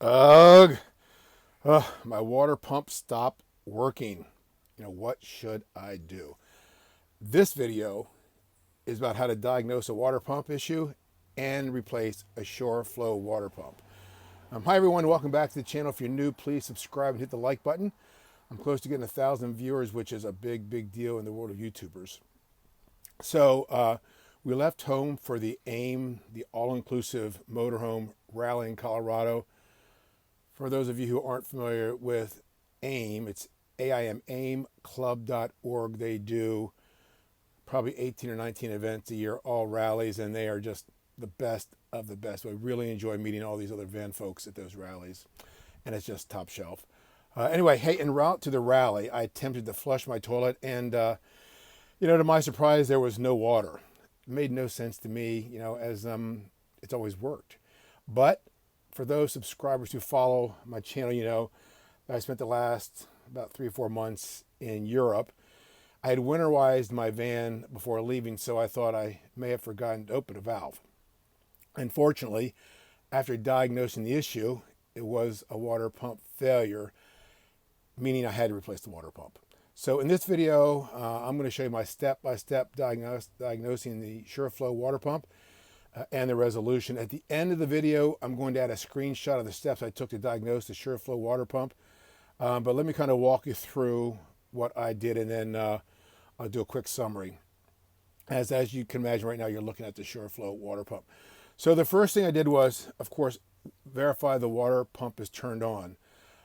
Ugh. My water pump stopped working. What should I do? This video is about how to diagnose a water pump issue and replace a Shurflo water pump. Hi everyone, welcome back to the channel. If you're new, please subscribe and hit the like button. I'm close to getting 1,000 viewers, which is a big deal in the world of YouTubers. So we left home for the AIM, the all-inclusive motorhome rally in Colorado. For those of you who aren't familiar with AIM, it's AIM, aimclub.org. They do probably 18 or 19 events a year, all rallies, and they are just the best of the best. I really enjoy meeting all these other van folks at those rallies, and it's just top shelf. Anyway, hey, en route to the rally, I attempted to flush my toilet, and to my surprise, there was no water. It made no sense to me, as it's always worked. But for those subscribers who follow my channel, I spent the last about 3 or 4 months in Europe. I had winterized my van before leaving, so I thought I may have forgotten to open a valve. Unfortunately, after diagnosing the issue, it was a water pump failure, meaning I had to replace the water pump. So in this video, I'm going to show you my step-by-step diagnosing the Shurflo water pump and the resolution. At the end of the video, I'm going to add a screenshot of the steps I took to diagnose the Shurflo water pump. But let me kind of walk you through what I did, and then I'll do a quick summary. As you can imagine right now, you're looking at the Shurflo water pump. So the first thing I did was, of course, verify the water pump is turned on.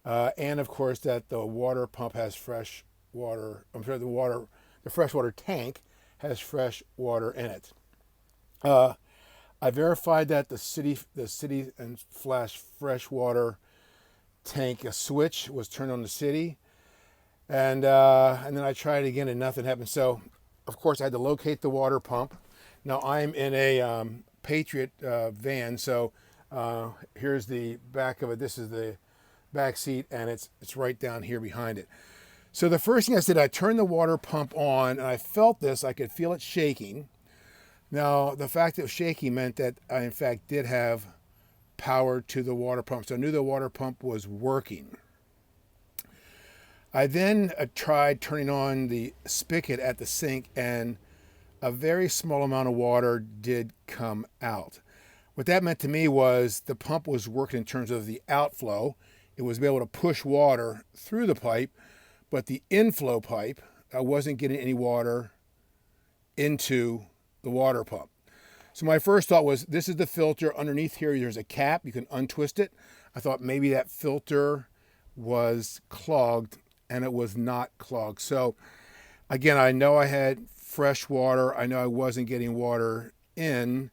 And of course that the water pump has fresh water. The freshwater tank has fresh water in it. I verified that the city and flash freshwater tank, a switch was turned on the city, and then I tried again and nothing happened. So of course I had to locate the water pump. Now I'm in a Patriot van, so here's the back of it. This is the back seat, and it's right down here behind it. So the first thing I did, I turned the water pump on, and I felt this. I could feel it shaking. Now, the fact that it was shaking meant that I, in fact, did have power to the water pump, so I knew the water pump was working. I then tried turning on the spigot at the sink, and a very small amount of water did come out. What that meant to me was the pump was working in terms of the outflow. It was able to push water through the pipe, but the inflow pipe, I wasn't getting any water into the water pump. So my first thought was, this is the filter. Underneath here, there's a cap. You can untwist it. I thought maybe that filter was clogged, and it was not clogged. So again, I know I had fresh water. I know I wasn't getting water in,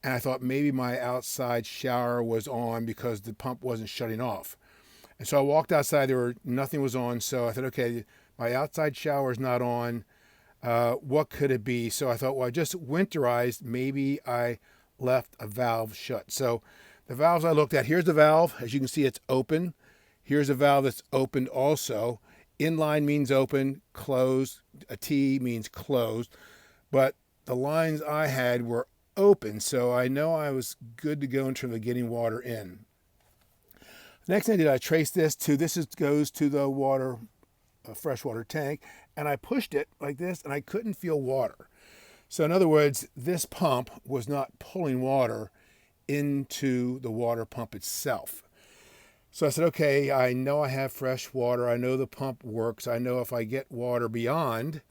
and I thought maybe my outside shower was on because the pump wasn't shutting off. And so I walked outside, nothing was on. So I thought, okay, my outside shower is not on. What could it be? So I thought, well, I just winterized. Maybe I left a valve shut. So the valves I looked at, here's the valve. As you can see, it's open. Here's a valve that's opened also. Inline means open, closed. A T means closed. But the lines I had were open, so I know I was good to go in terms of getting water in. Next thing I did, I traced this goes to the water, freshwater tank, and I pushed it like this, and I couldn't feel water. So in other words, this pump was not pulling water into the water pump itself. So I said, okay, I know I have fresh water. I know the pump works. I know if I get water beyond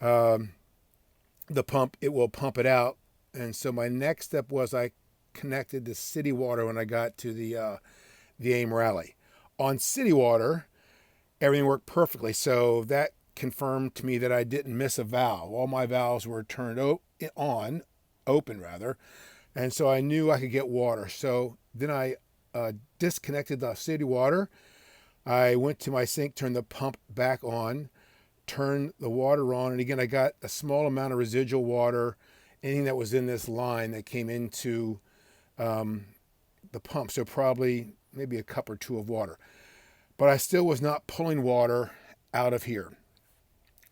the pump, it will pump it out. And so my next step was I connected the city water when I got to the AIM rally. On city water, everything worked perfectly. So that confirmed to me that I didn't miss a valve. All my valves were turned open rather. And so I knew I could get water. So then I disconnected the city water. I went to my sink, turned the pump back on, turned the water on. And again, I got a small amount of residual water, anything that was in this line that came into the pump. So probably maybe a cup or two of water. But I still was not pulling water out of here.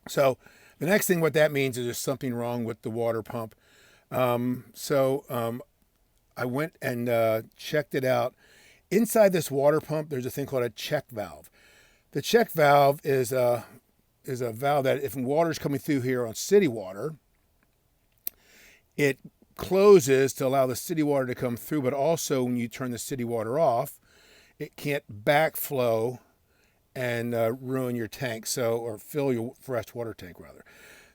So the next thing, what that means is there's something wrong with the water pump. I went and checked it out. Inside this water pump, there's a thing called a check valve. The check valve is a valve that if water's coming through here on city water, it closes to allow the city water to come through, but also when you turn the city water off, it can't backflow and ruin your tank, or fill your fresh water tank rather.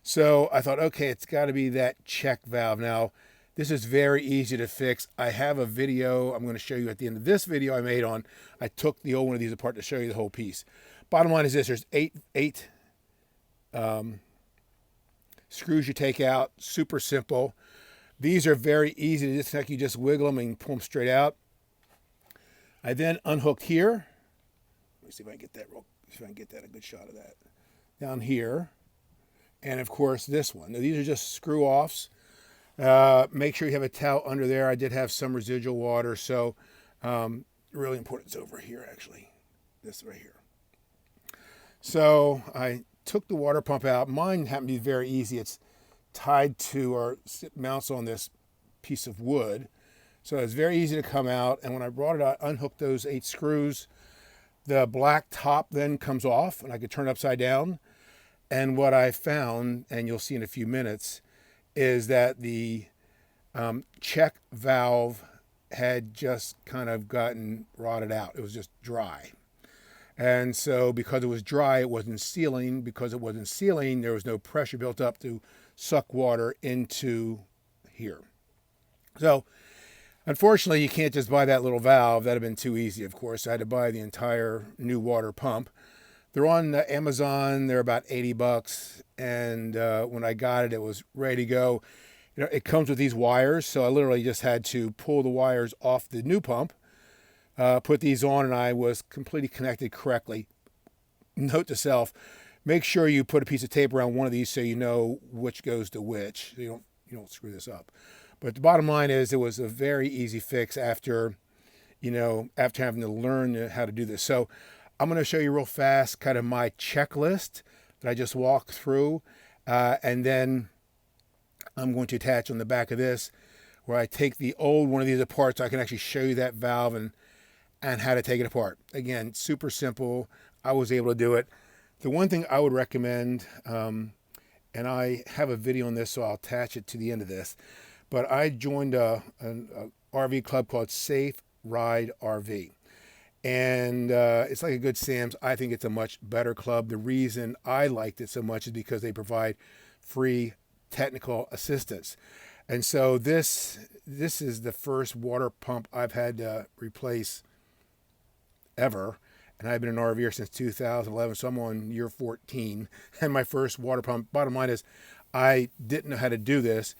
So I thought, okay, it's got to be that check valve. Now, this is very easy to fix. I have a video I'm going to show you at the end of this video I made on, I took the old one of these apart to show you the whole piece. Bottom line is this, there's eight screws you take out, super simple. These are very easy to disconnect. You just wiggle them and pull them straight out. I then unhooked here. Let me see if I can get that, a good shot of that. Down here. And of course this one. Now, these are just screw offs. Make sure you have a towel under there. I did have some residual water, so really important. It's over here actually, this right here. So I took the water pump out. Mine happened to be very easy. It's tied to, or mounts on this piece of wood. So it's very easy to come out. And when I brought it out, unhooked those 8 screws, the black top then comes off and I could turn it upside down. And what I found, and you'll see in a few minutes, is that the check valve had just kind of gotten rotted out. It was just dry. And so because it was dry, it wasn't sealing. Because it wasn't sealing, there was no pressure built up to suck water into here. So unfortunately, you can't just buy that little valve. That'd have been too easy, of course. I had to buy the entire new water pump. They're on Amazon. They're about 80 bucks. And when I got it, it was ready to go. You know, it comes with these wires. So I literally just had to pull the wires off the new pump, put these on, and I was completely connected correctly. Note to self, make sure you put a piece of tape around one of these so you know which goes to which. So you don't screw this up. But the bottom line is it was a very easy fix after having to learn how to do this. So I'm going to show you real fast kind of my checklist that I just walked through. And then I'm going to attach on the back of this where I take the old one of these apart so I can actually show you that valve and how to take it apart. Again, super simple. I was able to do it. The one thing I would recommend, and I have a video on this, so I'll attach it to the end of this, but I joined an RV club called Safe Ride RV. And it's like a Good Sam's. I think it's a much better club. The reason I liked it so much is because they provide free technical assistance. And so this is the first water pump I've had to replace ever. And I've been an RVer since 2011, so I'm on year 14. And my first water pump, bottom line is, I didn't know how to do this.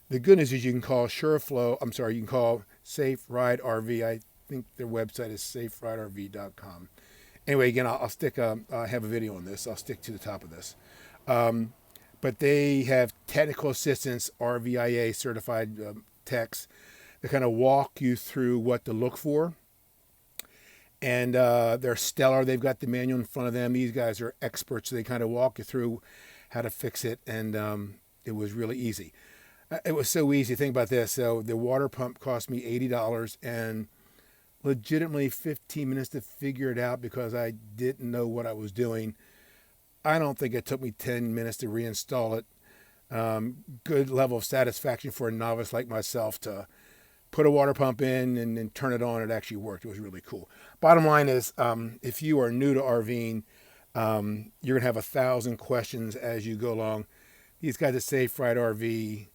The good news is you can call Shurflo, you can call Safe Ride RV. I think their website is saferiderv.com. Anyway, again, I have a video on this. I'll stick to the top of this. But they have technical assistance, RVIA certified techs that kind of walk you through what to look for. And they're stellar. They've got the manual in front of them. These guys are experts. So they kind of walk you through how to fix it. And it was really easy. It was so easy. Think about this. So the water pump cost me $80 and legitimately 15 minutes to figure it out because I didn't know what I was doing. I don't think it took me 10 minutes to reinstall it. Good level of satisfaction for a novice like myself to put a water pump in and then turn it on. It actually worked. It was really cool. Bottom line is, if you are new to RVing, you're going to have 1,000 questions as you go along. These guys at Safe Ride RV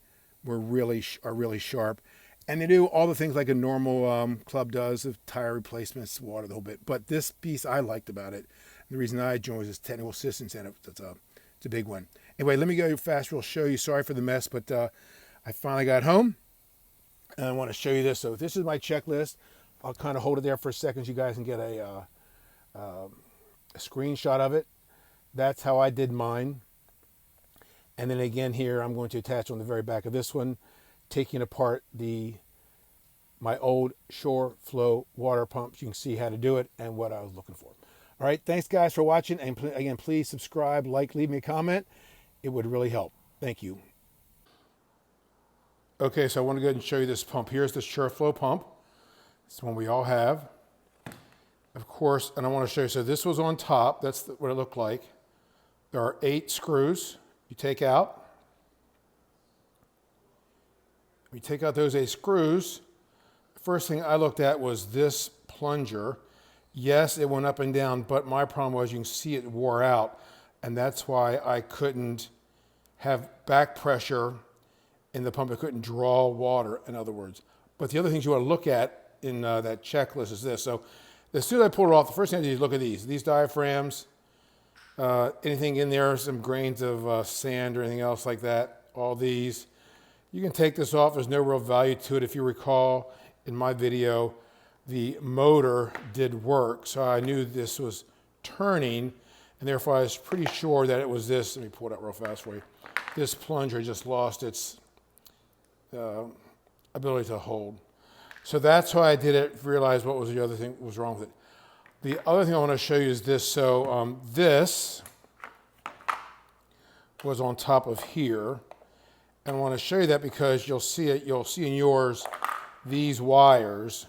are really sharp. And they do all the things like a normal club does, of tire replacements, water, the whole bit. But this piece I liked about it, and the reason I joined was this technical assistance, and it's a big one. Anyway, let me go fast. We'll show you. Sorry for the mess, but I finally got home, and I want to show you this. So this is my checklist. I'll kind of hold it there for a second so you guys can get a screenshot of it. That's how I did mine. And then again here, I'm going to attach on the very back of this one, taking apart my old Shurflo water pumps. You can see how to do it and what I was looking for. All right, thanks guys for watching. And again, please subscribe, like, leave me a comment. It would really help. Thank you. Okay, so I want to go ahead and show you this pump. Here's the Shurflo pump. It's one we all have. Of course, and I want to show you, so this was on top, that's what it looked like. There are 8 screws you take out. When you take out those 8 screws, the first thing I looked at was this plunger. Yes, it went up and down, but my problem was you can see it wore out, and that's why I couldn't have back pressure in the pump. I couldn't draw water, in other words. But the other things you want to look at in that checklist is this. So as soon as I pulled it off, the first thing I did is look at these diaphragms, anything in there, some grains of sand or anything else like that, all these. You can take this off. There's no real value to it. If you recall in my video, the motor did work, so I knew this was turning, and therefore I was pretty sure that it was this. Let me pull it out real fast for you. This plunger just lost its ability to hold. So that's why I did it, realized what was the other thing was wrong with it. The other thing I want to show you is this. So this was on top of here. And I want to show you that because you'll see in yours, these wires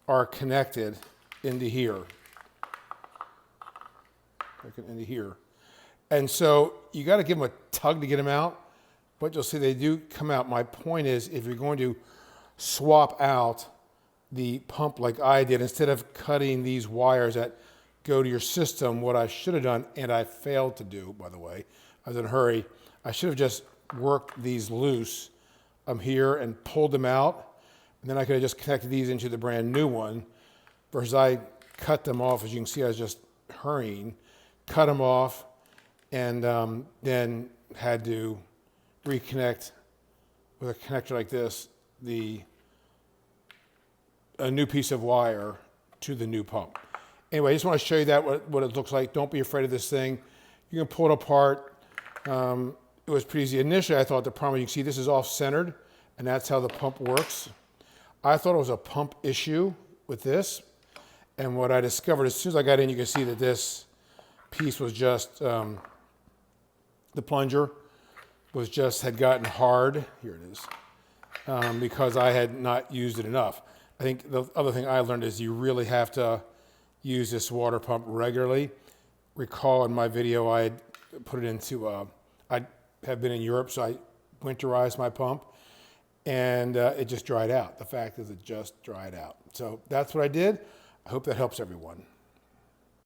are connected into here. Into here. And so you got to give them a tug to get them out, but you'll see they do come out. My point is, if you're going to swap out the pump like I did, instead of cutting these wires that go to your system, what I should have done, and I failed to do, by the way, I was in a hurry, I should have just worked these loose here and pulled them out, and then I could have just connected these into the brand new one, versus I cut them off. As you can see, I was just hurrying, cut them off, and then had to reconnect with a connector like this, a new piece of wire to the new pump. Anyway, I just want to show you that, what it looks like. Don't be afraid of this thing. You can pull it apart. It was pretty easy. Initially, I thought the problem, you can see this is off-centered, and that's how the pump works. I thought it was a pump issue with this, and what I discovered as soon as I got in, you can see that this piece was just, the plunger was just, had gotten hard. Here it is, because I had not used it enough. I think the other thing I learned is you really have to use this water pump regularly. Recall in my video, I had put it into, I have been in Europe, so I winterized my pump, and it just dried out. The fact is it just dried out. So that's what I did. I hope that helps everyone.